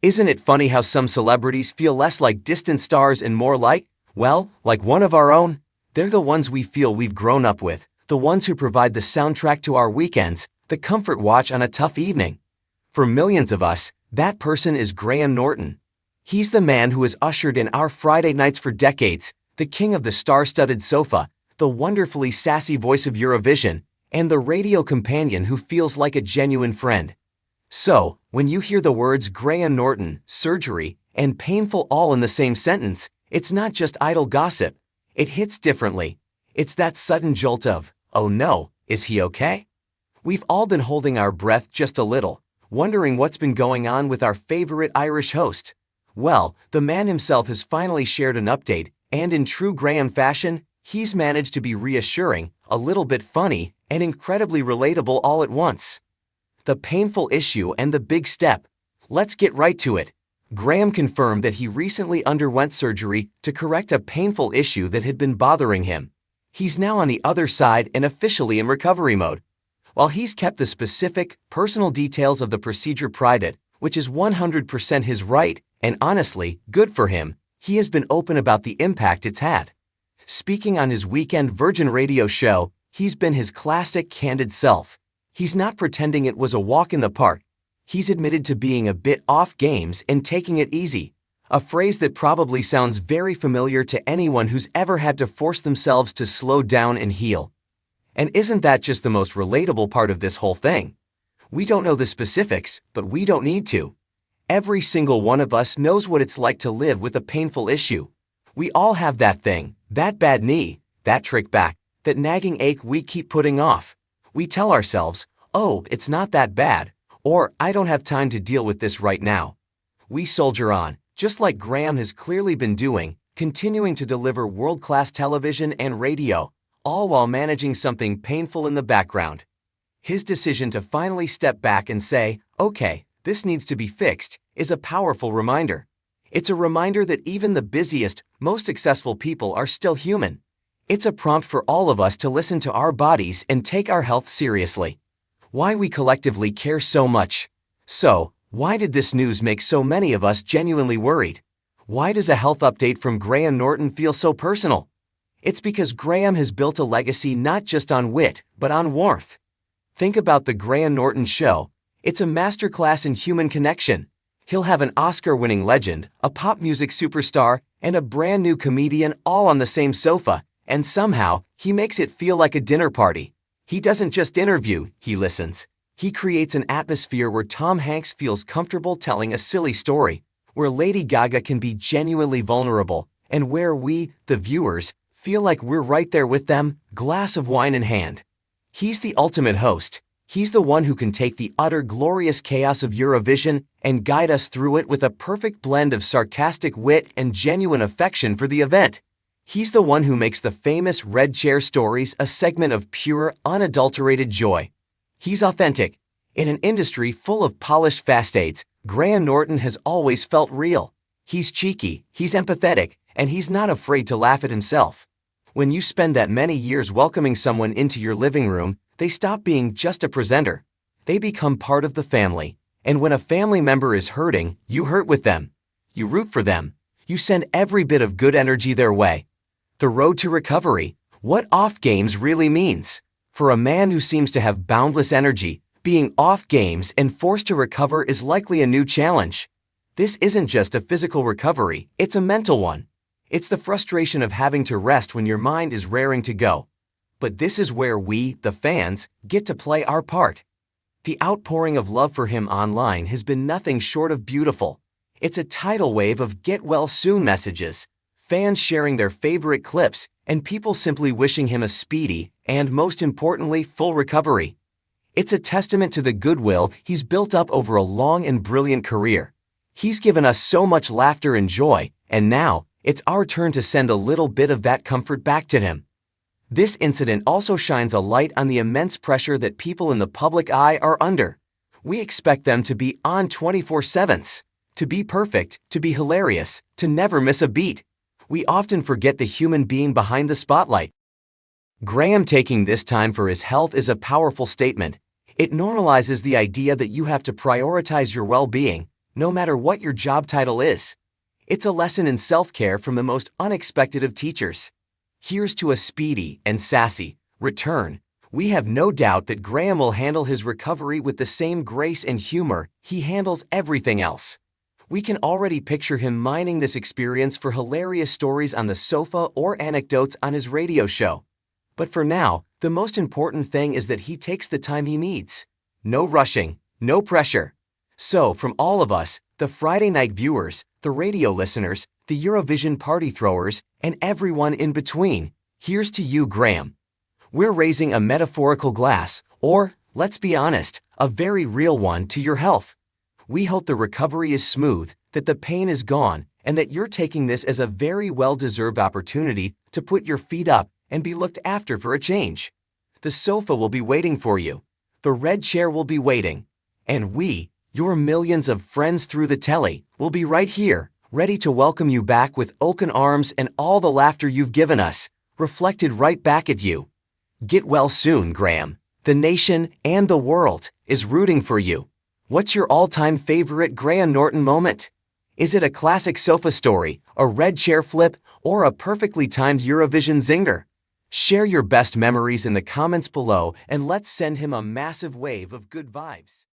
Isn't it funny how some celebrities feel less like distant stars and more like, well, like one of our own? They're the ones we feel we've grown up with, the ones who provide the soundtrack to our weekends, the comfort watch on a tough evening. For millions of us, that person is Graham Norton. He's the man who has ushered in our Friday nights for decades, the king of the star-studded sofa, the wonderfully sassy voice of Eurovision, and the radio companion who feels like a genuine friend. So, when you hear the words Graham Norton, surgery, and painful all in the same sentence, it's not just idle gossip. It hits differently. It's that sudden jolt of, oh no, is he okay? We've all been holding our breath just a little, wondering what's been going on with our favorite Irish host. Well, the man himself has finally shared an update, and in true Graham fashion, he's managed to be reassuring, a little bit funny, and incredibly relatable all at once. The painful issue and the big step. Let's get right to it. Graham confirmed that he recently underwent surgery to correct a painful issue that had been bothering him. He's now on the other side and officially in recovery mode. While he's kept the specific, personal details of the procedure private, which is 100% his right, and honestly, good for him, he has been open about the impact it's had. Speaking on his weekend Virgin Radio show, he's been his classic candid self. He's not pretending it was a walk in the park. He's admitted to being a bit off games and taking it easy, a phrase that probably sounds very familiar to anyone who's ever had to force themselves to slow down and heal. And isn't that just the most relatable part of this whole thing? We don't know the specifics, but we don't need to. Every single one of us knows what it's like to live with a painful issue. We all have that thing, that bad knee, that trick back, that nagging ache we keep putting off. We tell ourselves, oh, it's not that bad, or I don't have time to deal with this right now. We soldier on, just like Graham has clearly been doing, continuing to deliver world-class television and radio, all while managing something painful in the background. His decision to finally step back and say, okay, this needs to be fixed, is a powerful reminder. It's a reminder that even the busiest, most successful people are still human. It's a prompt for all of us to listen to our bodies and take our health seriously. Why we collectively care so much. So, why did this news make so many of us genuinely worried? Why does a health update from Graham Norton feel so personal? It's because Graham has built a legacy not just on wit, but on warmth. Think about the Graham Norton show. It's a masterclass in human connection. He'll have an Oscar-winning legend, a pop music superstar, and a brand new comedian all on the same sofa, and somehow, he makes it feel like a dinner party. He doesn't just interview, he listens. He creates an atmosphere where Tom Hanks feels comfortable telling a silly story, where Lady Gaga can be genuinely vulnerable, and where we, the viewers, feel like we're right there with them, glass of wine in hand. He's the ultimate host. He's the one who can take the utter glorious chaos of Eurovision and guide us through it with a perfect blend of sarcastic wit and genuine affection for the event. He's the one who makes the famous Red Chair Stories a segment of pure, unadulterated joy. He's authentic. In an industry full of polished fast-aids, Graham Norton has always felt real. He's cheeky, he's empathetic, and he's not afraid to laugh at himself. When you spend that many years welcoming someone into your living room, they stop being just a presenter. They become part of the family. And when a family member is hurting, you hurt with them. You root for them. You send every bit of good energy their way. The road to recovery, what off games really means. For a man who seems to have boundless energy, being off games and forced to recover is likely a new challenge. This isn't just a physical recovery, it's a mental one. It's the frustration of having to rest when your mind is raring to go. But this is where we, the fans, get to play our part. The outpouring of love for him online has been nothing short of beautiful. It's a tidal wave of get well soon messages, fans sharing their favorite clips, and people simply wishing him a speedy, and most importantly, full recovery. It's a testament to the goodwill he's built up over a long and brilliant career. He's given us so much laughter and joy, and now, it's our turn to send a little bit of that comfort back to him. This incident also shines a light on the immense pressure that people in the public eye are under. We expect them to be on 24/7, to be perfect, to be hilarious, to never miss a beat. We often forget the human being behind the spotlight. Graham taking this time for his health is a powerful statement. It normalizes the idea that you have to prioritize your well-being, no matter what your job title is. It's a lesson in self-care from the most unexpected of teachers. Here's to a speedy and sassy return. We have no doubt that Graham will handle his recovery with the same grace and humor he handles everything else. We can already picture him mining this experience for hilarious stories on the sofa or anecdotes on his radio show. But for now, the most important thing is that he takes the time he needs. No rushing, no pressure. So, from all of us, the Friday night viewers, the radio listeners, the Eurovision party throwers, and everyone in between, here's to you, Graham. We're raising a metaphorical glass, or, let's be honest, a very real one, to your health. We hope the recovery is smooth, that the pain is gone, and that you're taking this as a very well-deserved opportunity to put your feet up and be looked after for a change. The sofa will be waiting for you. The red chair will be waiting. And we, your millions of friends through the telly, will be right here, ready to welcome you back with open arms and all the laughter you've given us, reflected right back at you. Get well soon, Graham. The nation and the world is rooting for you. What's your all-time favorite Graham Norton moment? Is it a classic sofa story, a red chair flip, or a perfectly timed Eurovision zinger? Share your best memories in the comments below and let's send him a massive wave of good vibes.